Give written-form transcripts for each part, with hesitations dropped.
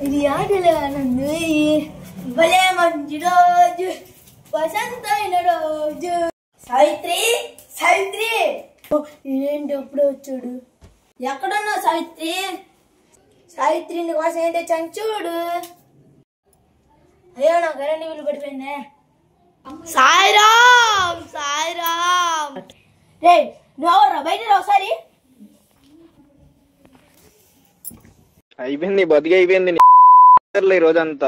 ఇది ఆటలు ఆనంది భలే మంచి రోజు వసంతమైన రోజు. సావిత్రి సావిత్రి ఇదేంటి ఎప్పుడు వచ్చాడు? ఎక్కడున్నా సావిత్రి? సావిత్రి కోసం ఏంటో చంచూడు. అయ్యో నా కరెంట్ బిల్లు పడిపోయిందే. సాయిరామ్ సాయిరామ్. రే నువ్వు బయట ఒకసారి. అయిపోయింది బతికి అయిపోయింది ఈ రోజంతా.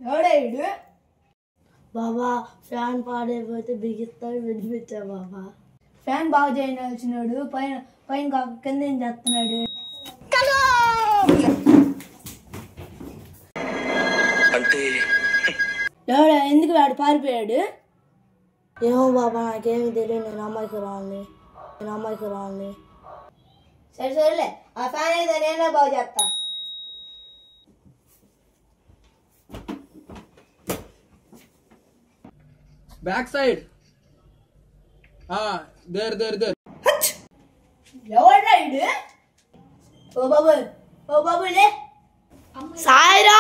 ఎవడాడు? బాబా ఫ్యాన్ పాడైపోతే బిగిస్తాడు వినిపించా బాబా. ఫ్యాన్ బాగా చేయాల్సినాడు పైన పైన కింద ఏం చేస్తున్నాడు? ఎవడా ఎందుకు వాడు పారిపోయాడు? ఏమో బాబా నాకేమి తెలియదు. నేను అమ్మాయికి రావాలి. సరే సరేలే ఆ ఫ్యాన్ అయితే నేనే బాగు చేస్తా. బ్యాక్ సైడ్ దేర్ ఎవడ్రా ఇడు? ఓ బాబు లే. సాయిరా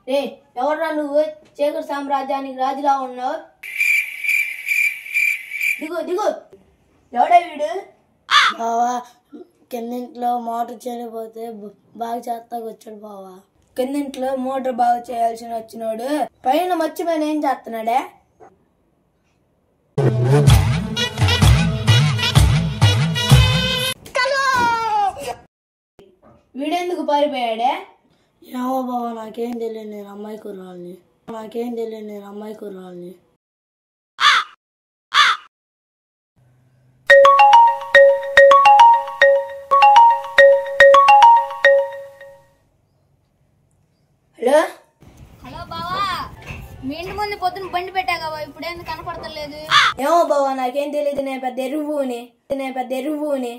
రే ఎవడ్రా నువ్వు? చీకటి సామ్రాజ్యానికి రాజులా ఉన్నావు. దిగు ఎవడా వీడు? బావా కిందింట్లో మోటార్ చేయకపోతే బాగా చేస్తాకు వచ్చాడు బావా. కిందింట్లో మోటార్ బాగా చేయాల్సిన వచ్చినాడు పైన మర్చిపోయిన ఏం చేస్తున్నాడే? వీడెందుకు పారిపోయాడే? ఏమో బాబా నాకేం తెలియదు. నేను అమ్మాయి కుర్రాలని. హలో హలో బావా, మీ ఇంటి ముందు పొద్దున బండి పెట్టా కదా, ఇప్పుడు ఎందుకు కనపడతలేదు? ఏమో బావా నాకేం తెలియదు. నేను పెద్ద ఎరువుని.